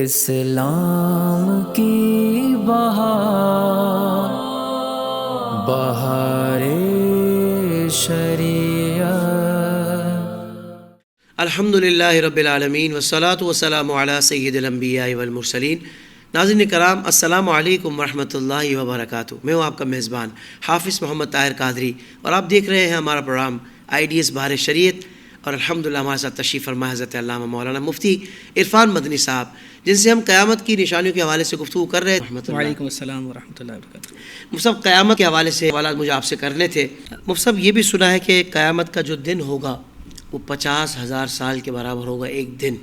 اسلام کی بہار بہار شریعت۔ الحمدللہ رب العالمین والصلاة والسلام علی سید الانبیاء والمرسلین۔ ناظرین کرام، السلام علیکم ورحمۃ اللہ وبرکاتہ۔ میں ہوں آپ کا میزبان حافظ محمد طاہر قادری، اور آپ دیکھ رہے ہیں ہمارا پروگرام آئیڈیز بہار شریعت۔ اور الحمدللہ ہمارے ساتھ تشریف فرما حضرت علامہ مولانا مفتی عرفان مدنی صاحب، جن سے ہم قیامت کی نشانیوں کے حوالے سے گفتگو کر رہے ہیں۔ وعلیکم السلام ورحمۃ اللہ وبرکاتہ۔ مفتی صاحب، قیامت کے حوالے سے سوالات مجھے آپ سے کرنے تھے۔ مفتی صاحب، یہ بھی سنا ہے کہ قیامت کا جو دن ہوگا وہ 50,000 سال کے برابر ہوگا ایک دن،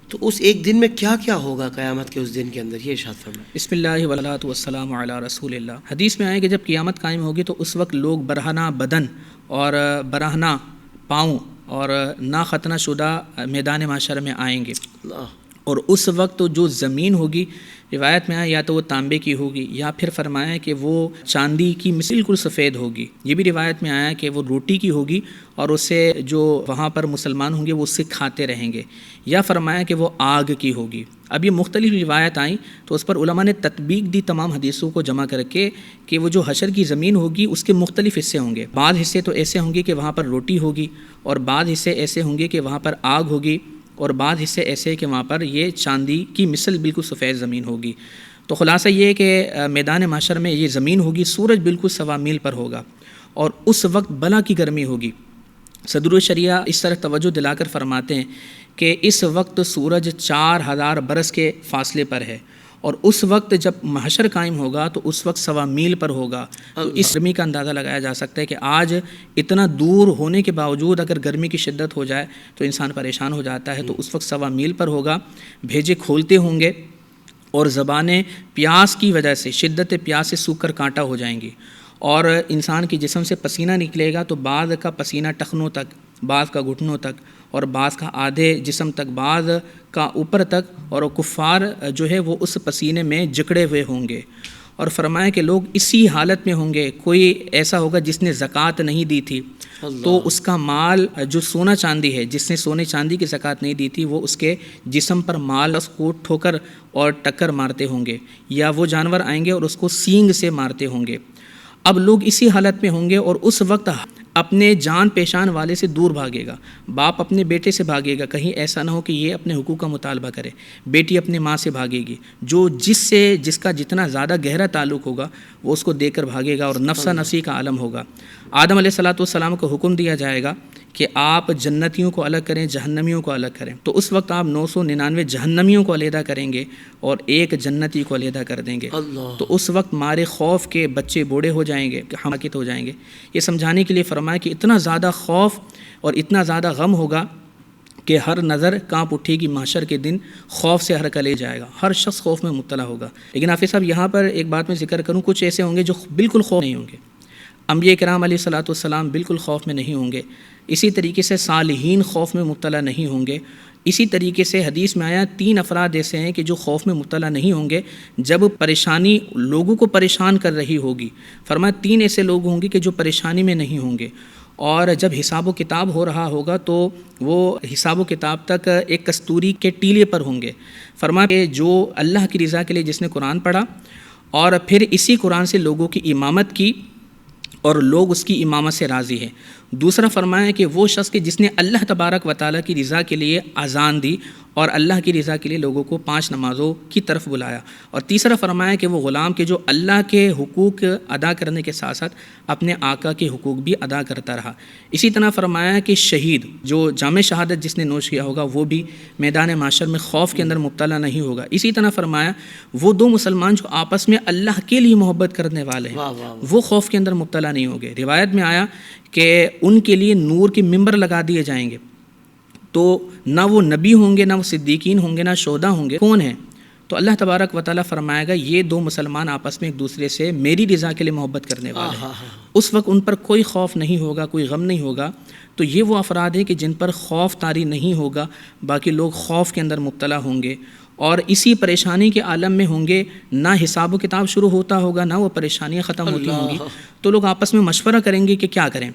تو اس ایک دن میں کیا کیا ہوگا قیامت کے اس دن کے اندر، یہ ارشاد فرمائیں۔ بسم اللہ والصلاۃ والسلام علی رسول اللہ۔ حدیث میں آئے کہ جب قیامت قائم ہوگی تو اس وقت لوگ برہنہ بدن اور برہنہ پاؤں اور نا ختنہ شدہ میدان معاشر میں آئیں گے، اللہ، اور اس وقت جو زمین ہوگی، روایت میں آیا یا تو وہ تانبے کی ہوگی، یا پھر فرمایا کہ وہ چاندی کی بالکل سفید ہوگی۔ یہ بھی روایت میں آیا کہ وہ روٹی کی ہوگی اور اسے جو وہاں پر مسلمان ہوں گے وہ اس سے کھاتے رہیں گے، یا فرمایا کہ وہ آگ کی ہوگی۔ اب یہ مختلف روایت آئیں تو اس پر علماء نے تطبیق دی تمام حدیثوں کو جمع کر کے کہ وہ جو حشر کی زمین ہوگی اس کے مختلف حصے ہوں گے۔ بعض حصے تو ایسے ہوں گے کہ وہاں پر روٹی ہوگی، اور بعض حصے ایسے ہوں گے کہ وہاں پر آگ ہوگی، اور بعض حصے ایسے کہ وہاں پر یہ چاندی کی مثل بالکل سفید زمین ہوگی۔ تو خلاصہ یہ ہے کہ میدان معاشر میں یہ زمین ہوگی، سورج بالکل سوا میل پر ہوگا، اور اس وقت بلا کی گرمی ہوگی۔ صدر الشریعہ اس طرح توجہ دلا کر فرماتے ہیں کہ اس وقت سورج 4000 برس کے فاصلے پر ہے، اور اس وقت جب محشر قائم ہوگا تو اس وقت سوا میل پر ہوگا۔ تو اس گرمی کا اندازہ لگایا جا سکتا ہے کہ آج اتنا دور ہونے کے باوجود اگر گرمی کی شدت ہو جائے تو انسان پریشان ہو جاتا ہے، تو اس وقت سوا میل پر ہوگا۔ بھیجے کھولتے ہوں گے اور زبانیں پیاس کی وجہ سے، شدت پیاس سے سوکھ کر کانٹا ہو جائیں گی، اور انسان کے جسم سے پسینہ نکلے گا تو بعض کا پسینہ ٹخنوں تک، بعض کا گھٹنوں تک، اور بعض کا آدھے جسم تک، بعض کا اوپر تک، اور کفار جو ہے وہ اس پسینے میں جکڑے ہوئے ہوں گے۔ اور فرمایا کہ لوگ اسی حالت میں ہوں گے۔ کوئی ایسا ہوگا جس نے زکوٰۃ نہیں دی تھی تو اس کا مال جو سونا چاندی ہے، جس نے سونے چاندی کی زکوٰۃ نہیں دی تھی، وہ اس کے جسم پر مال اس کو ٹھوکر اور ٹکر مارتے ہوں گے، یا وہ جانور آئیں گے اور اس کو سینگ سے مارتے ہوں گے۔ اب لوگ اسی حالت میں ہوں گے، اور اس وقت اپنے جان پیشان والے سے دور بھاگے گا۔ باپ اپنے بیٹے سے بھاگے گا، کہیں ایسا نہ ہو کہ یہ اپنے حقوق کا مطالبہ کرے۔ بیٹی اپنے ماں سے بھاگے گی، جس کا جتنا زیادہ گہرا تعلق ہوگا وہ اس کو دے کر بھاگے گا، اور نفسا نفسی کا عالم ہوگا۔ آدم علیہ السلام کو حکم دیا جائے گا کہ آپ جنتیوں کو الگ کریں، جہنمیوں کو الگ کریں، تو اس وقت آپ 999 جہنمیوں کو علیحدہ کریں گے اور ایک جنتی کو علیحدہ کر دیں گے۔ تو اس وقت مارے خوف کے بچے بوڑھے ہو جائیں گے، حماقت ہو جائیں گے۔ یہ سمجھانے کے لیے فرمایا کہ اتنا زیادہ خوف اور اتنا زیادہ غم ہوگا کہ ہر نظر کانپ اٹھے گی۔ محشر کے دن خوف سے ہر کلے جائے گا، ہر شخص خوف میں مبتلا ہوگا۔ لیکن حافظ صاحب، یہاں پر ایک بات میں ذکر کروں، کچھ ایسے ہوں گے جو بالکل خوف نہیں ہوں گے۔ انبیاء کرام علیہ الصلوۃ والسلام بالکل خوف میں نہیں ہوں گے۔ اسی طریقے سے صالحین خوف میں مبتلا نہیں ہوں گے۔ اسی طریقے سے حدیث میں آیا 3 افراد ایسے ہیں کہ جو خوف میں مبتلا نہیں ہوں گے جب پریشانی لوگوں کو پریشان کر رہی ہوگی۔ فرمایا 3 ایسے لوگ ہوں گے کہ جو پریشانی میں نہیں ہوں گے، اور جب حساب و کتاب ہو رہا ہوگا تو وہ حساب و کتاب تک ایک کستوری کے ٹیلے پر ہوں گے۔ فرمایا کہ جو اللہ کی رضا کے لیے جس نے قرآن پڑھا اور پھر اسی قرآن سے لوگوں کی امامت کی اور لوگ اس کی امامت سے راضی ہیں۔ دوسرا فرمایا کہ وہ شخص کہ جس نے اللہ تبارک و تعالیٰ کی رضا کے لیے اذان دی اور اللہ کی رضا کے لیے لوگوں کو 5 نمازوں کی طرف بلایا۔ اور تیسرا فرمایا کہ وہ غلام کہ جو اللہ کے حقوق ادا کرنے کے ساتھ ساتھ اپنے آقا کے حقوق بھی ادا کرتا رہا۔ اسی طرح فرمایا کہ شہید جو جام شہادت جس نے نوش کیا ہوگا وہ بھی میدان معاشر میں خوف کے اندر مبتلا نہیں ہوگا۔ اسی طرح فرمایا وہ 2 مسلمان جو آپس میں اللہ کے لیے محبت کرنے والے ہیں وہ خوف کے اندر مبتلا نہیں ہوں گے۔ روایت میں آیا کہ ان کے لیے نور کے ممبر لگا دیے جائیں گے، تو نہ وہ نبی ہوں گے، نہ وہ صدیقین ہوں گے، نہ شہداء ہوں گے۔ کون ہیں؟ تو اللہ تبارک و تعالیٰ فرمائے گا یہ 2 مسلمان آپس میں ایک دوسرے سے میری رضا کے لیے محبت کرنے والے ہیں۔ اس وقت ان پر کوئی خوف نہیں ہوگا، کوئی غم نہیں ہوگا۔ تو یہ وہ افراد ہیں کہ جن پر خوف طاری نہیں ہوگا، باقی لوگ خوف کے اندر مبتلا ہوں گے اور اسی پریشانی کے عالم میں ہوں گے۔ نہ حساب و کتاب شروع ہوتا ہوگا، نہ وہ پریشانیاں ختم ہوتی ہوں گی، تو لوگ آپس میں مشورہ کریں گے کہ کیا کریں۔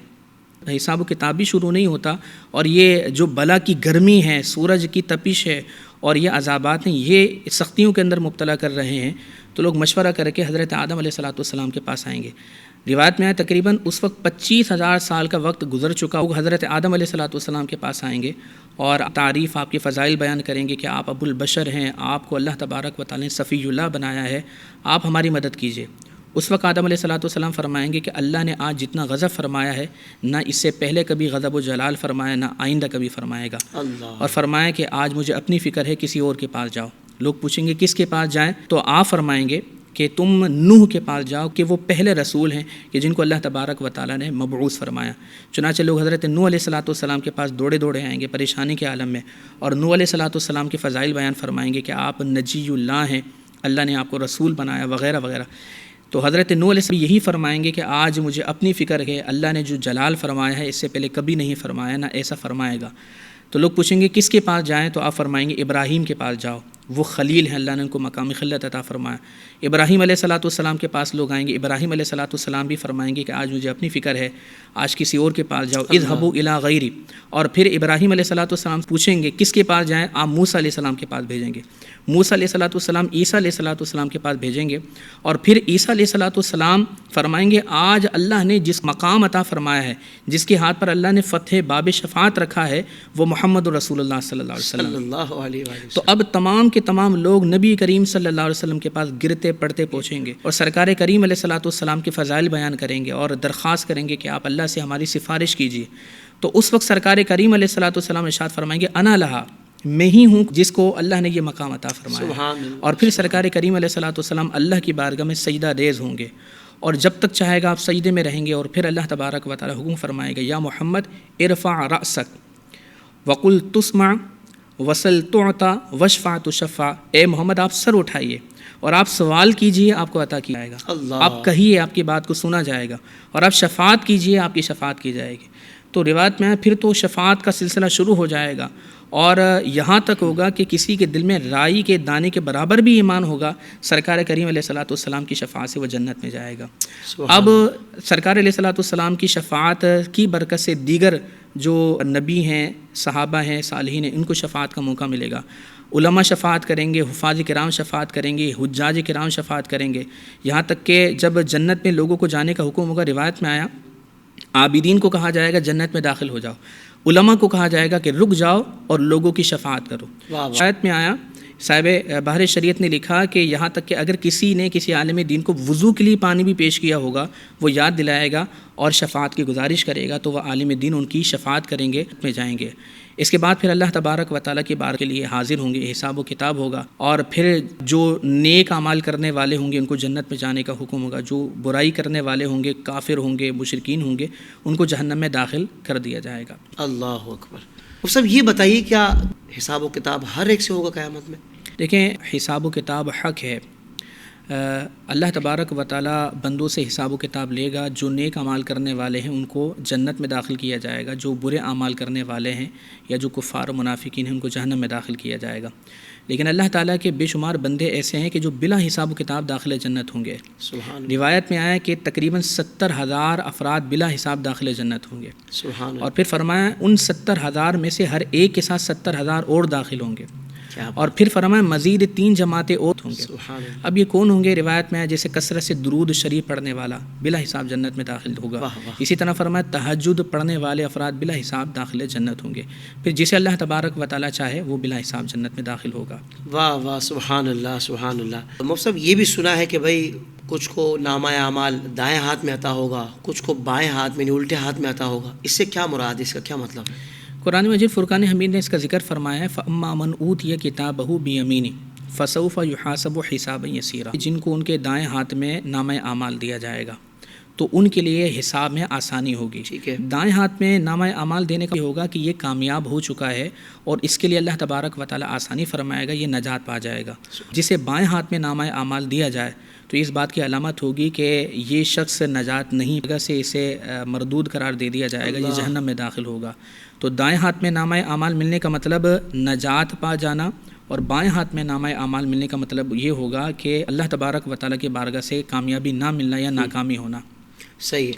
حساب و کتاب بھی شروع نہیں ہوتا، اور یہ جو بلا کی گرمی ہے، سورج کی تپش ہے، اور یہ عذابات ہیں یہ سختیوں کے اندر مبتلا کر رہے ہیں، تو لوگ مشورہ کر کے حضرت آدم علیہ السلام کے پاس آئیں گے۔ روایت میں آیا تقریباً اس وقت 25,000 سال کا وقت گزر چکا ہوگا، حضرت آدم علیہ السلام کے پاس آئیں گے اور تعریف آپ کی فضائل بیان کریں گے کہ آپ ابو البشر ہیں، آپ کو اللہ تبارک و تعالی نے صفی اللہ بنایا ہے، آپ ہماری مدد کیجیے۔ اس وقت آدم علیہ السلام فرمائیں گے کہ اللہ نے آج جتنا غضب فرمایا ہے نہ اس سے پہلے کبھی غضب و جلال فرمایا، نہ آئندہ کبھی فرمائے گا، اور فرمایا کہ آج مجھے اپنی فکر ہے، کسی اور کے پاس جاؤ۔ لوگ پوچھیں گے کس کے پاس جائیں، تو آپ فرمائیں گے کہ تم نوح کے پاس جاؤ کہ وہ پہلے رسول ہیں کہ جن کو اللہ تبارک و تعالیٰ نے مبعوث فرمایا۔ چنانچہ لوگ حضرت نوح علیہ السلام کے پاس دوڑے آئیں گے پریشانی کے عالم میں، اور نوح علیہ السلام کے فضائل بیان فرمائیں گے کہ آپ نجی اللہ ہیں، اللہ نے آپ کو رسول بنایا وغیرہ وغیرہ۔ تو حضرت نوح علیہ السلام یہی فرمائیں گے کہ آج مجھے اپنی فکر ہے، اللہ نے جو جلال فرمایا ہے اس سے پہلے کبھی نہیں فرمایا، نہ ایسا فرمائے گا۔ تو لوگ پوچھیں گے کس کے پاس جائیں، تو آپ فرمائیں گے ابراہیم کے پاس جاؤ، وہ خلیل ہیں، اللہ نے ان کو مقام خلت عطا فرمایا۔ ابراہیم علیہ السلام کے پاس لوگ آئیں گے، ابراہیم علیہ السلام بھی فرمائیں گے کہ آج مجھے اپنی فکر ہے، آج کسی اور کے پاس جاؤ، اذهبوا الی غیری۔ اور پھر ابراہیم علیہ السلام پوچھیں گے کس کے پاس جائیں، آپ موسیٰ علیہ السلام کے پاس بھیجیں گے، موسیٰ علیہ السلام عیسیٰ علیہ السلام کے پاس بھیجیں گے، اور پھر عیسیٰ علیہ السلام فرمائیں گے آج اللہ نے جس مقام عطا فرمایا ہے، جس کے ہاتھ پر اللہ نے فتح باب شفاعت رکھا ہے، وہ محمد رسول اللہ صلی اللہ علیہ وسلم۔ تو اب تمام کے تمام لوگ نبی کریم صلی اللہ علیہ وسلم کے پاس گرتے پڑتے پہنچیں گے اور سرکار کریم علیہ السلام کے فضائل بیان کریں گے اور درخواست کریں گے کہ آپ اللہ سے ہماری سفارش کیجیے۔ تو اس وقت سرکار کریم علیہ السلام ارشاد فرمائیں گے انا لہا، میں ہی ہوں جس کو اللہ نے یہ مقام عطا فرمایا۔ اور پھر سرکار کریم علیہ السلام اللہ کی بارگاہ میں سجدہ ریز ہوں گے، اور جب تک چاہے گا آپ سجدے میں رہیں گے، اور پھر اللہ تبارک و تعالی حکم فرمائے گا یا محمد ارفع رأسک وقل تسمع وسل تعطى واشفع تشفع، اے محمد آپ سر اٹھائیے اور آپ سوال کیجئے، آپ کو عطا کیا جائے گا، آپ کہیے آپ کی بات کو سنا جائے گا، اور آپ شفاعت کیجئے آپ کی شفاعت کی جائے گی۔ تو روایت میں پھر تو شفاعت کا سلسلہ شروع ہو جائے گا، اور یہاں تک ہوگا کہ کسی کے دل میں رائی کے دانے کے برابر بھی ایمان ہوگا، سرکار کریم علیہ السلام کی شفاعت سے وہ جنت میں جائے گا۔ اب سرکار علیہ السلام کی شفاعت کی برکت سے دیگر جو نبی ہیں، صحابہ ہیں، صالحین ہیں، ان کو شفاعت کا موقع ملے گا۔ علماء شفاعت کریں گے، حفاظ کرام شفاعت کریں گے، حجاج کرام شفاعت کریں گے، یہاں تک کہ جب جنت میں لوگوں کو جانے کا حکم ہوگا، روایت میں آیا عابدین کو کہا جائے گا جنت میں داخل ہو جاؤ، علماء کو کہا جائے گا کہ رک جاؤ اور لوگوں کی شفاعت کرو۔ روایت میں آیا، صاحب بحر شریعت نے لکھا کہ یہاں تک کہ اگر کسی نے کسی عالم دین کو وضو کے لیے پانی بھی پیش کیا ہوگا، وہ یاد دلائے گا اور شفاعت کی گزارش کرے گا، تو وہ عالم دین ان کی شفاعت کریں گے، میں جائیں گے۔ اس کے بعد پھر اللہ تبارک و تعالیٰ کی بار کے لیے حاضر ہوں گے، حساب و کتاب ہوگا، اور پھر جو نیک اعمال کرنے والے ہوں گے ان کو جنت میں جانے کا حکم ہوگا، جو برائی کرنے والے ہوں گے، کافر ہوں گے، مشرکین ہوں گے، ان کو جہنم میں داخل کر دیا جائے گا۔ اللہ اکبر۔ اب صاحب یہ بتائیے کیا حساب و کتاب ہر ایک سے ہوگا قیامت میں؟ دیکھیں، حساب و کتاب حق ہے، اللہ تبارک و تعالیٰ بندوں سے حساب و کتاب لے گا۔ جو نیک اعمال کرنے والے ہیں ان کو جنت میں داخل کیا جائے گا، جو برے اعمال کرنے والے ہیں یا جو کفار و منافقین ہیں ان کو جہنم میں داخل کیا جائے گا۔ لیکن اللہ تعالیٰ کے بے شمار بندے ایسے ہیں کہ جو بلا حساب و کتاب داخل جنت ہوں گے۔ روایت میں آیا کہ تقریباً 70,000 افراد بلا حساب داخل جنت ہوں گے، اور پھر فرمایا ان 70,000 میں سے ہر ایک کے ساتھ 70,000 اور داخل ہوں گے، اور پھر فرمایا مزید 3 جماعتیں اور ہوں گے۔ اب یہ کون ہوں گے؟ روایت میں ہے جیسے کثرت سے درود شریف پڑھنے والا بلا حساب جنت میں داخل ہوگا۔ اسی طرح فرمایا تہجد پڑھنے والے افراد بلا حساب داخل جنت ہوں گے۔ پھر جسے اللہ تبارک و تعالیٰ چاہے وہ بلا حساب جنت میں داخل ہوگا۔ واہ واہ، سبحان اللہ سبحان اللہ۔ مفتی صاحب یہ بھی سنا ہے کہ بھائی کچھ کو نامہ اعمال دائیں ہاتھ میں عطا ہوگا، کچھ کو بائیں ہاتھ میں الٹے ہاتھ میں عطا ہوگا، اس سے کیا مراد ہے، اس کا کیا مطلب ہے؟ قرآن مجید فرقان حمید نے اس کا ذکر فرمایا ہے فَأَمَّا مَنْ أُوتِيَ كِتَابَهُ بِيَمِينِهِ فَسَوْفَ يُحَاسَبُ حِسَابًا يَسِيرًا، جن کو ان کے دائیں ہاتھ میں نامہ اعمال دیا جائے گا تو ان کے لیے حساب میں آسانی ہوگی۔ ٹھیک ہے، دائیں ہاتھ میں نامہ اعمال دینے کا ہوگا کہ یہ کامیاب ہو چکا ہے اور اس کے لیے اللہ تبارک و تعالیٰ آسانی فرمائے گا، یہ نجات پا جائے گا۔ جسے بائیں ہاتھ میں نامہ اعمال دیا جائے تو اس بات کی علامت ہوگی کہ یہ شخص نجات نہیں، جگہ سے اسے مردود قرار دے دیا جائے گا، یہ جہنم میں داخل ہوگا۔ تو دائیں ہاتھ میں نامہ اعمال ملنے کا مطلب نجات پا جانا، اور بائیں ہاتھ میں نامہ اعمال ملنے کا مطلب یہ ہوگا کہ اللہ تبارک و تعالیٰ کی بارگاہ سے کامیابی نہ ملنا یا ناکامی ہونا۔ صحیح ہے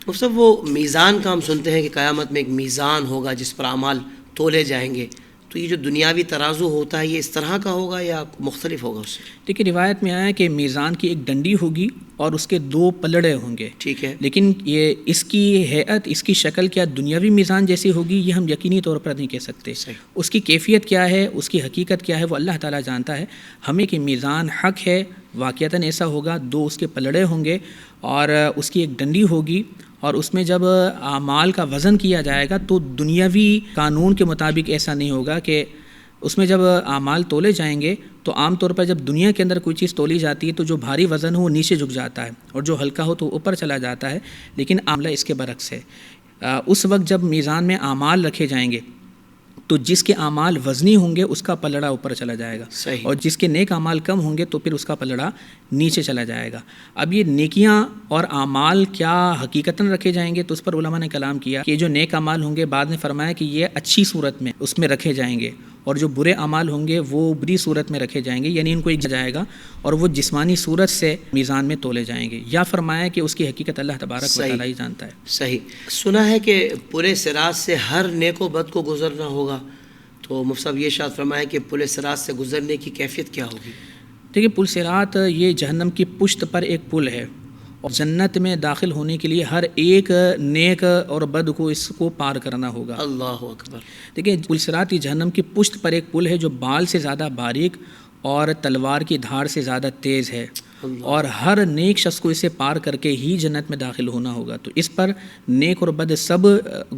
مفتی صاحب۔ وہ میزان کا ہم سنتے ہیں کہ قیامت میں ایک میزان ہوگا جس پر اعمال تولے جائیں گے، تو یہ جو دنیاوی ترازو ہوتا ہے یہ اس طرح کا ہوگا یا مختلف ہوگا اس سے؟ دیکھیے روایت میں آیا ہے کہ میزان کی ایک ڈنڈی ہوگی اور اس کے 2 پلڑے ہوں گے. ٹھیک ہے. لیکن یہ اس کی ہیئت، اس کی شکل کیا دنیاوی میزان جیسی ہوگی یہ ہم یقینی طور پر نہیں کہہ سکتے. اس کی کیفیت کیا ہے، اس کی حقیقت کیا ہے وہ اللہ تعالیٰ جانتا ہے. ہمیں کہ میزان حق ہے واقعتاً ایسا ہوگا، 2 اس کے پلڑے ہوں گے اور اس کی ایک ڈنڈی ہوگی، اور اس میں جب اعمال کا وزن کیا جائے گا تو دنیاوی قانون کے مطابق ایسا نہیں ہوگا کہ اس میں جب اعمال تولے جائیں گے تو عام طور پر جب دنیا کے اندر کوئی چیز تولی جاتی ہے تو جو بھاری وزن ہو وہ نیچے جھک جاتا ہے اور جو ہلکا ہو تو اوپر چلا جاتا ہے، لیکن معاملہ اس کے برعکس ہے. اس وقت جب میزان میں اعمال رکھے جائیں گے تو جس کے اعمال وزنی ہوں گے اس کا پلڑا اوپر چلا جائے گا. صحیح. اور جس کے نیک اعمال کم ہوں گے تو پھر اس کا پلڑا نیچے چلا جائے گا. اب یہ نیکیاں اور اعمال کیا حقیقتاً رکھے جائیں گے تو اس پر علماء نے کلام کیا کہ جو نیک اعمال ہوں گے بعد نے فرمایا کہ یہ اچھی صورت میں اس میں رکھے جائیں گے، اور جو برے اعمال ہوں گے وہ بری صورت میں رکھے جائیں گے، یعنی ان کو ایک جائے گا اور وہ جسمانی صورت سے میزان میں تولے جائیں گے. یا فرمایا کہ اس کی حقیقت اللہ تبارک و تعالیٰ ہی جانتا ہے. صحیح. سنا ہے کہ پورے صراط سے ہر نیک و بد کو گزرنا ہوگا، تو مفتی صاحب یہ ارشاد فرمایا کہ پل صراط سے گزرنے کی کیفیت کیا ہوگی؟ دیکھیے پل صراط یہ جہنم کی پشت پر ایک پل ہے، اور جنت میں داخل ہونے کے لیے ہر ایک نیک اور بد کو اس کو پار کرنا ہوگا. اللہ اکبر. دیکھیے پل صراط یہ جہنم کی پشت پر ایک پل ہے جو بال سے زیادہ باریک اور تلوار کی دھار سے زیادہ تیز ہے، اور ہر نیک شخص کو اسے پار کر کے ہی جنت میں داخل ہونا ہوگا. تو اس پر نیک اور بد سب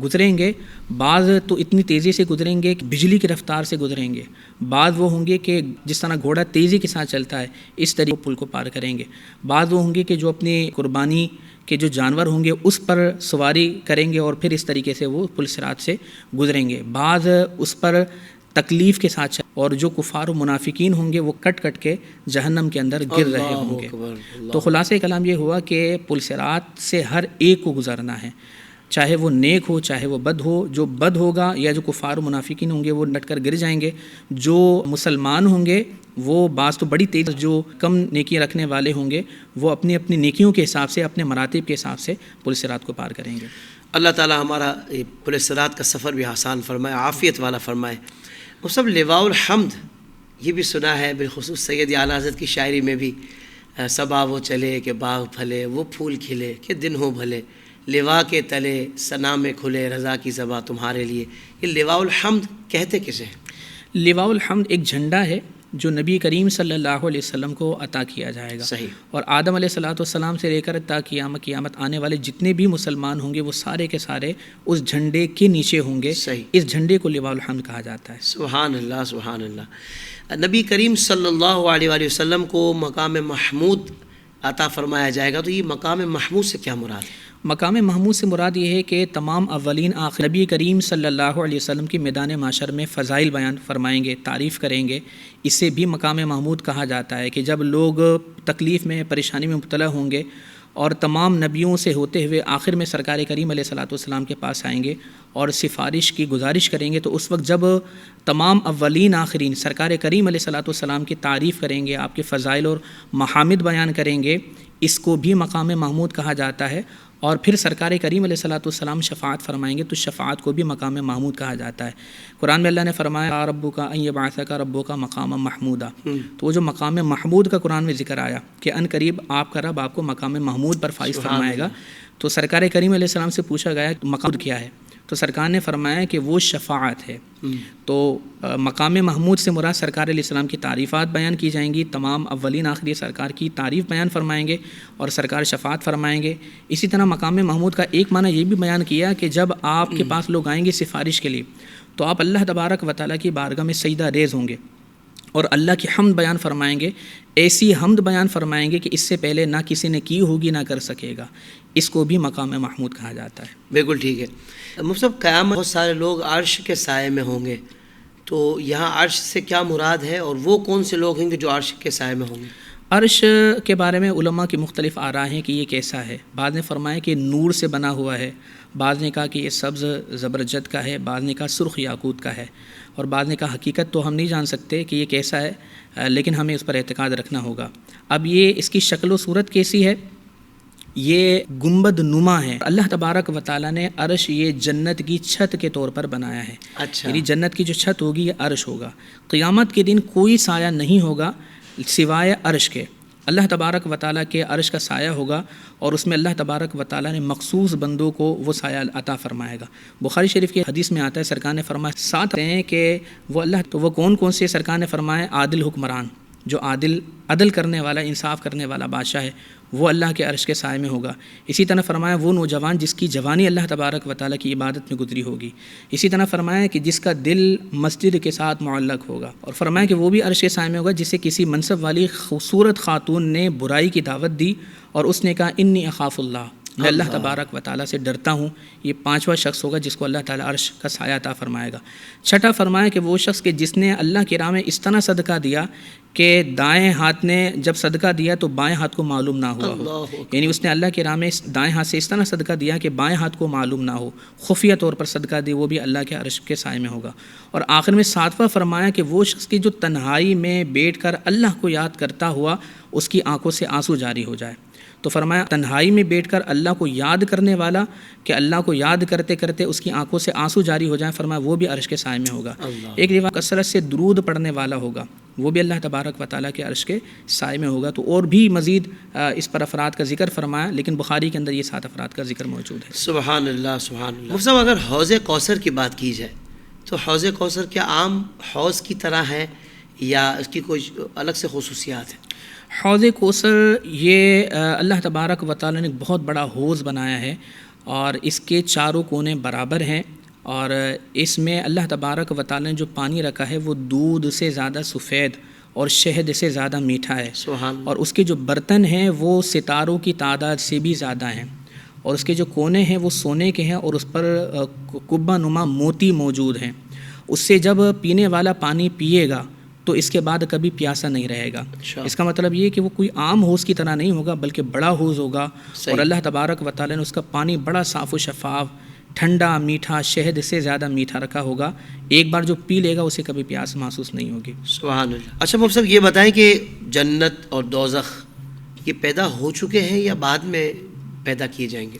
گزریں گے. بعض تو اتنی تیزی سے گزریں گے کہ بجلی کی رفتار سے گزریں گے، بعض وہ ہوں گے کہ جس طرح گھوڑا تیزی کے ساتھ چلتا ہے اس طریقے پل کو پار کریں گے، بعض وہ ہوں گے کہ جو اپنی قربانی کے جو جانور ہوں گے اس پر سواری کریں گے اور پھر اس طریقے سے وہ پل صراط سے گزریں گے. بعض اس پر تکلیف کے ساتھ، اور جو کفار و منافقین ہوں گے وہ کٹ کٹ کے جہنم کے اندر گر رہے ہوں گے. تو خلاصہ کلام یہ ہوا کہ پل صراط سے ہر ایک کو گزرنا ہے، چاہے وہ نیک ہو چاہے وہ بد ہو. جو بد ہوگا یا جو کفار و منافقین ہوں گے وہ ڈٹ کر گر جائیں گے. جو مسلمان ہوں گے وہ بعض تو بڑی تیز، جو کم نیکیاں رکھنے والے ہوں گے وہ اپنی اپنی نیکیوں کے حساب سے اپنے مراتب کے حساب سے پل صراط کو پار کریں گے. اللہ تعالی ہمارا پل صراط کا سفر بھی آسان فرمائے، عافیت والا فرمائے. وہ سب لواء الحمد یہ بھی سنا ہے، بالخصوص سید اعلیٰ حضرت کی شاعری میں بھی، صبا وہ چلے کہ باغ پھلے، وہ پھول کھلے کہ دن ہو بھلے، لواء کے تلے ثنا میں کھلے، رضا کی زباں تمہارے لیے. یہ لواء الحمد کہتے کسے ہیں؟ لواء الحمد ایک جھنڈا ہے جو نبی کریم صلی اللہ علیہ وسلم کو عطا کیا جائے گا. صحیح. اور آدم علیہ السلام سے لے کر تا قیامت آنے والے جتنے بھی مسلمان ہوں گے وہ سارے کے سارے اس جھنڈے کے نیچے ہوں گے. صحیح. اس جھنڈے کو لواء الحمد کہا جاتا ہے. سبحان اللہ سبحان اللہ. نبی کریم صلی اللہ علیہ وآلہ وسلم کو مقام محمود عطا فرمایا جائے گا، تو یہ مقام محمود سے کیا مراد ہے؟ مقام محمود سے مراد یہ ہے کہ تمام اولین آخر نبی کریم صلی اللہ علیہ وسلم کی میدان معاشر میں فضائل بیان فرمائیں گے، تعریف کریں گے. اسے بھی مقام محمود کہا جاتا ہے کہ جب لوگ تکلیف میں پریشانی میں مبتلا ہوں گے اور تمام نبیوں سے ہوتے ہوئے آخر میں سرکار کریم علیہ السلام کے پاس آئیں گے اور سفارش کی گزارش کریں گے، تو اس وقت جب تمام اولین آخرین سرکار کریم علیہ السلام کی تعریف کریں گے، آپ کے فضائل اور محامد بیان کریں گے، اس کو بھی مقام محمود کہا جاتا ہے. اور پھر سرکار کریم علیہ السلام شفاعت فرمائیں گے تو شفاعت کو بھی مقام محمود کہا جاتا ہے. قرآن میں اللہ نے فرمایا ربک ان یبعثک ربک مقاما محمودا. تو وہ جو مقام محمود کا قرآن میں ذکر آیا کہ ان قریب آپ کا رب آپ کو مقام محمود پر فائز فرمائے گا. تو سرکار کریم علیہ السلام سے پوچھا گیا مقام کیا ہے، تو سرکار نے فرمایا کہ وہ شفاعت ہے. تو مقام محمود سے مراد سرکار علیہ السلام کی تعریفات بیان کی جائیں گی، تمام اولین آخری سرکار کی تعریف بیان فرمائیں گے اور سرکار شفاعت فرمائیں گے. اسی طرح مقام محمود کا ایک معنی یہ بھی بیان کیا کہ جب آپ کے پاس لوگ آئیں گے سفارش کے لیے تو آپ اللہ تبارک و تعالیٰ کی بارگاہ میں سجدہ ریز ہوں گے اور اللہ کی حمد بیان فرمائیں گے. ایسی حمد بیان فرمائیں گے کہ اس سے پہلے نہ کسی نے کی ہوگی نہ کر سکے گا. اس کو بھی مقام محمود کہا جاتا ہے. بالکل ٹھیک ہے. مفتی صاحب قیامت بہت سارے لوگ عرش کے سائے میں ہوں گے، تو یہاں عرش سے کیا مراد ہے اور وہ کون سے لوگ ہیں جو عرش کے سائے میں ہوں گے؟ عرش کے بارے میں علماء کی مختلف آراء ہیں کہ یہ کیسا ہے. بعض نے فرمایا کہ نور سے بنا ہوا ہے، بعض نے کہا کہ یہ سبز زبرجد کا ہے، بعض نے کہا سرخ یاقوت کا ہے، اور بعض نے کہا حقیقت تو ہم نہیں جان سکتے کہ یہ کیسا ہے، لیکن ہمیں اس پر اعتقاد رکھنا ہوگا. اب یہ اس کی شکل و صورت کیسی ہے یہ گنبد نما ہے. اللہ تبارک و تعالیٰ نے عرش یہ جنت کی چھت کے طور پر بنایا ہے. اچھا. یعنی جنت کی جو چھت ہوگی یہ عرش ہوگا. قیامت کے دن کوئی سایہ نہیں ہوگا سوائے عرش کے. اللہ تبارک و تعالیٰ کے عرش کا سایہ ہوگا اور اس میں اللہ تبارک و تعالیٰ نے مخصوص بندوں کو وہ سایہ عطا فرمائے گا. بخاری شریف کی حدیث میں آتا ہے سرکار نے فرمایا 7 ہیں کہ وہ اللہ، تو وہ کون کون سے؟ سرکار نے فرمایا عادل حکمران، جو عدل کرنے والا، انصاف کرنے والا بادشاہ ہے، وہ اللہ کے عرش کے سائے میں ہوگا. اسی طرح فرمایا وہ نوجوان جس کی جوانی اللہ تبارک و تعالیٰ کی عبادت میں گزری ہوگی. اسی طرح فرمایا کہ جس کا دل مسجد کے ساتھ معلق ہوگا. اور فرمایا کہ وہ بھی عرش کے سائے میں ہوگا جسے کسی منصب والی خوبصورت خاتون نے برائی کی دعوت دی اور اس نے کہا انی اخاف اللہ، میں اللہ تبارک و تعالیٰ سے ڈرتا ہوں. یہ 5واں شخص ہوگا جس کو اللہ تعالیٰ عرش کا سایہ عطا فرمائے گا. 6 فرمایا کہ وہ شخص کہ جس نے اللہ کی راہ میں اس طرح صدقہ دیا کہ دائیں ہاتھ نے جب صدقہ دیا تو بائیں ہاتھ کو معلوم نہ ہوا ہو. یعنی اس نے اللہ کی راہ میں دائیں ہاتھ سے اس طرح صدقہ دیا کہ بائیں ہاتھ کو معلوم نہ ہو، خفیہ طور پر صدقہ دی، وہ بھی اللہ کے عرش کے سائے میں ہوگا. اور آخر میں 7واں فرمایا کہ وہ شخص کی جو تنہائی میں بیٹھ کر اللہ کو یاد کرتا ہوا اس کی آنکھوں سے آنسو جاری ہو جائے. تو فرمایا تنہائی میں بیٹھ کر اللہ کو یاد کرنے والا کہ اللہ کو یاد کرتے کرتے اس کی آنکھوں سے آنسو جاری ہو جائیں، فرمایا وہ بھی عرش کے سائے میں ہوگا. ایک روایت کثرت سے درود پڑھنے والا ہوگا، وہ بھی اللہ تبارک و تعالیٰ کے عرش کے سائے میں ہوگا. تو اور بھی مزید اس پر افراد کا ذکر فرمایا، لیکن بخاری کے اندر یہ 7 افراد کا ذکر موجود ہے. سبحان اللہ سبحان اللہ. مفتی صاحب اگر حوض کوثر کی بات کی جائے تو حوض کوثر کیا عام حوض کی طرح ہے یا اس کی کوئی الگ سے خصوصیات ہیں؟ حوض کوثر یہ اللہ تبارک و تعالیٰ نے ایک بہت بڑا حوض بنایا ہے اور اس کے چاروں کونے برابر ہیں اور اس میں اللہ تبارک و تعالیٰ نے جو پانی رکھا ہے وہ دودھ سے زیادہ سفید اور شہد سے زیادہ میٹھا ہے. سبحان. اور اس کے جو برتن ہیں وہ ستاروں کی تعداد سے بھی زیادہ ہیں اور اس کے جو کونے ہیں وہ سونے کے ہیں اور اس پر قبہ نما موتی موجود ہیں. اس سے جب پینے والا پانی پیے گا تو اس کے بعد کبھی پیاسا نہیں رہے گا. اس کا مطلب یہ کہ وہ کوئی عام حوض کی طرح نہیں ہوگا بلکہ بڑا حوض ہوگا. اور اللہ تبارک و تعالیٰ نے اس کا پانی بڑا صاف و شفاف، ٹھنڈا، میٹھا، شہد سے زیادہ میٹھا رکھا ہوگا. ایک بار جو پی لے گا اسے کبھی پیاس محسوس نہیں ہوگی. سبحان اللہ. اچھا مفتی صاحب یہ بتائیں کہ جنت اور دوزخ یہ پیدا ہو چکے ہیں یا بعد میں پیدا کیے جائیں گے؟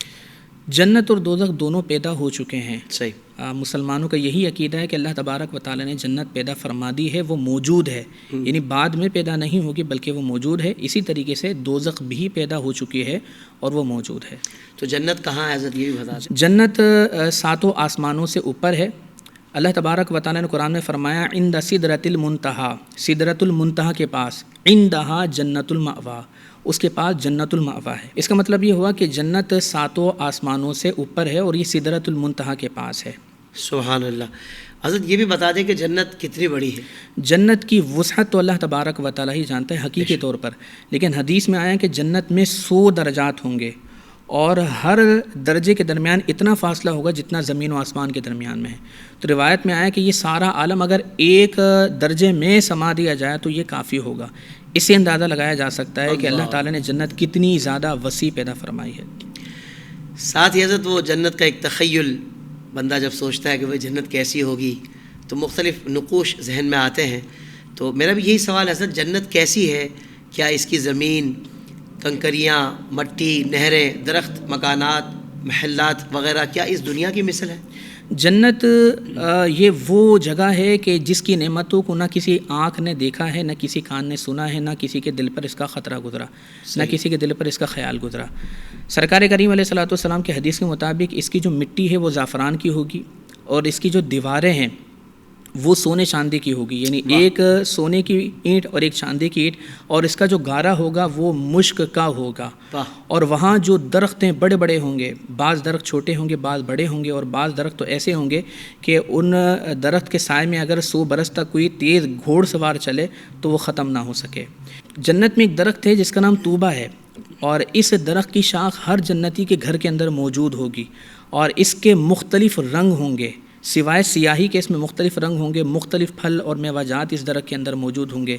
جنت اور دوزخ دونوں پیدا ہو چکے ہیں. صحیح. مسلمانوں کا یہی عقیدہ ہے کہ اللہ تبارک و تعالیٰ نے جنت پیدا فرما دی ہے، وہ موجود ہے، یعنی بعد میں پیدا نہیں ہوگی بلکہ وہ موجود ہے. اسی طریقے سے دوزخ بھی پیدا ہو چکی ہے اور وہ موجود ہے. تو جنت کہاں ہے حضرت یہ بھی بتا دیں. جنت 7 آسمانوں سے اوپر ہے. اللہ تبارک و تعالیٰ نے قرآن میں فرمایا عند سدرۃ المنتہا، سدرۃ المنتہا کے پاس، عندہا جنت المأویٰ، اس کے پاس جنت المأویٰ ہے. اس کا مطلب یہ ہوا کہ جنت 7 آسمانوں سے اوپر ہے اور یہ سدرۃ المنتہا کے پاس ہے. سبحان اللہ. حضرت یہ بھی بتا دیں کہ جنت کتنی بڑی ہے؟ جنت کی وسعت تو اللہ تبارک و تعالیٰ ہی جانتا ہے حقیقی طور پر، لیکن حدیث میں آیا کہ جنت میں 100 درجات ہوں گے اور ہر درجے کے درمیان اتنا فاصلہ ہوگا جتنا زمین و آسمان کے درمیان میں ہے. تو روایت میں آیا کہ یہ سارا عالم اگر ایک درجے میں سما دیا جائے تو یہ کافی ہوگا. اس سے اندازہ لگایا جا سکتا ہے کہ اللہ تعالیٰ نے جنت کتنی زیادہ وسیع پیدا فرمائی ہے. ساتھ ہی حضرت وہ جنت کا ایک تخیل، بندہ جب سوچتا ہے کہ وہ جنت کیسی ہوگی تو مختلف نقوش ذہن میں آتے ہیں. تو میرا بھی یہی سوال ہے حضرت، جنت کیسی ہے؟ کیا اس کی زمین، کنکریاں، مٹی، نہریں، درخت، مکانات، محلات وغیرہ کیا اس دنیا کی مثل ہے؟ جنت یہ وہ جگہ ہے کہ جس کی نعمتوں کو نہ کسی آنکھ نے دیکھا ہے، نہ کسی کان نے سنا ہے، نہ کسی کے دل پر اس کا خطرہ گزرا، نہ کسی کے دل پر اس کا خیال گزرا. سرکار کریم علیہ الصلوۃ والسلام کے حدیث کے مطابق اس کی جو مٹی ہے وہ زعفران کی ہوگی اور اس کی جو دیواریں ہیں وہ سونے چاندی کی ہوگی، یعنی ایک سونے کی اینٹ اور ایک چاندی کی اینٹ، اور اس کا جو گارا ہوگا وہ مشک کا ہوگا. اور وہاں جو درختیں بڑے بڑے ہوں گے، بعض درخت چھوٹے ہوں گے، بعض بڑے ہوں گے، اور بعض درخت تو ایسے ہوں گے کہ ان درخت کے سائے میں اگر 100 برس تک کوئی تیز گھوڑ سوار چلے تو وہ ختم نہ ہو سکے. جنت میں ایک درخت ہے جس کا نام طوبہ ہے اور اس درخت کی شاخ ہر جنتی کے گھر کے اندر موجود ہوگی اور اس کے مختلف رنگ ہوں گے. سوائے سیاہی کے اس میں مختلف رنگ ہوں گے، مختلف پھل اور میوہ جات اس درخت کے اندر موجود ہوں گے.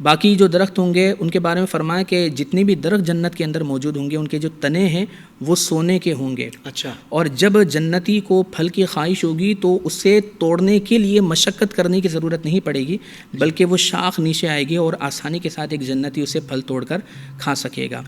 باقی جو درخت ہوں گے ان کے بارے میں فرمایا کہ جتنی بھی درخت جنت کے اندر موجود ہوں گے ان کے جو تنے ہیں وہ سونے کے ہوں گے. اچھا. اور جب جنتی کو پھل کی خواہش ہوگی تو اسے توڑنے کے لیے مشقت کرنے کی ضرورت نہیں پڑے گی، بلکہ وہ شاخ نیچے آئے گی اور آسانی کے ساتھ ایک جنتی اسے پھل توڑ کر کھا سکے گا.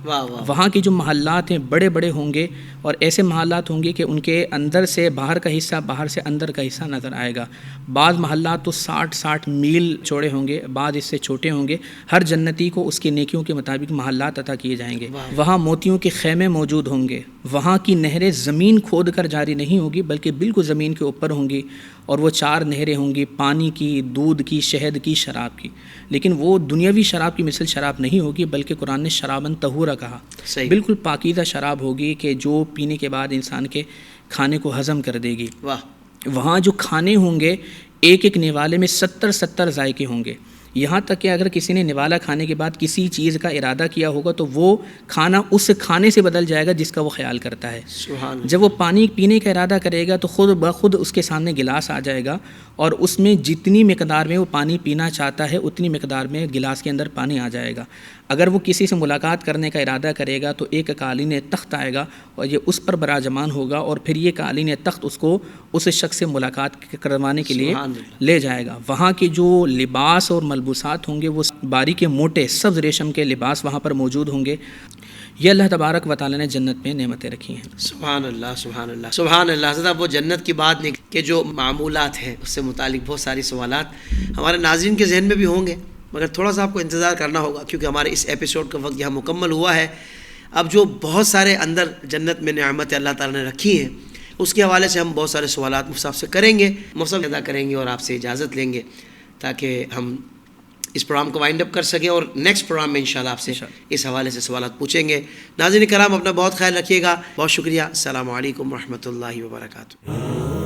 وہاں کے جو محلات ہیں بڑے بڑے ہوں گے، اور ایسے محلات ہوں گے کہ ان کے اندر سے باہر کا حصہ، باہر سے اندر کا حصہ نظر آئے گا. بعض محلات تو 60 میل چوڑے ہوں گے، بعض اس سے چھوٹے ہوں گے. ہر جنتی کو اس کی نیکیوں کے مطابق محلات عطا کیے جائیں گے. وہاں موتیوں کے خیمے موجود ہوں گے. وہاں کی نہریں زمین کھود کر جاری نہیں ہوگی، بلکہ بالکل زمین کے اوپر ہوں گی. اور وہ 4 نہریں ہوں گی، پانی کی، دودھ کی، شہد کی، شراب کی. لیکن وہ دنیاوی شراب کی مثل شراب نہیں ہوگی، بلکہ قرآن نے شرابن طہورا کہا. بالکل پاکیزہ شراب ہوگی کہ جو پینے کے بعد انسان کے کھانے کو ہضم کر دے گی. وہاں جو کھانے ہوں گے، ایک ایک نوالے میں 70 ذائقے ہوں گے. یہاں تک کہ اگر کسی نے نوالا کھانے کے بعد کسی چیز کا ارادہ کیا ہوگا تو وہ کھانا اس کھانے سے بدل جائے گا جس کا وہ خیال کرتا ہے. جب وہ پانی پینے کا ارادہ کرے گا تو خود بخود اس کے سامنے گلاس آ جائے گا، اور اس میں جتنی مقدار میں وہ پانی پینا چاہتا ہے اتنی مقدار میں گلاس کے اندر پانی آ جائے گا. اگر وہ کسی سے ملاقات کرنے کا ارادہ کرے گا تو ایک قالین تخت آئے گا اور یہ اس پر براجمان ہوگا، اور پھر یہ قالین تخت اس کو اس شخص سے ملاقات کروانے کے لیے لے جائے گا. وہاں کے جو لباس اور ملبوسات ہوں گے وہ باریک موٹے سبز ریشم کے لباس وہاں پر موجود ہوں گے. یہ اللہ تبارک و تعالیٰ نے جنت میں نعمتیں رکھی ہیں. سبحان اللہ، سبحان اللہ، سبحان اللہ. حضرت وہ جنت کی بات نہیں کہ جو معمولات ہیں اس سے متعلق بہت ساری سوالات ہمارے ناظرین کے ذہن میں بھی ہوں گے، مگر تھوڑا سا آپ کو انتظار کرنا ہوگا کیونکہ ہمارے اس ایپیسوڈ کا وقت یہاں مکمل ہوا ہے. اب جو بہت سارے اندر جنت میں نعمتیں اللہ تعالیٰ نے رکھی ہیں اس کے حوالے سے ہم بہت سارے سوالات مفتی صاحب سے کریں گے، مفتی صاحب ادا کریں گے اور آپ سے اجازت لیں گے تاکہ ہم اس پروگرام کو وائنڈ اپ کر سکیں، اور نیکسٹ پروگرام میں انشاءاللہ آپ سے اس حوالے سے سوالات پوچھیں گے. ناظرین کرام، اپنا بہت خیال رکھیے گا. بہت شکریہ. السلام علیکم ورحمۃ اللہ وبرکاتہ.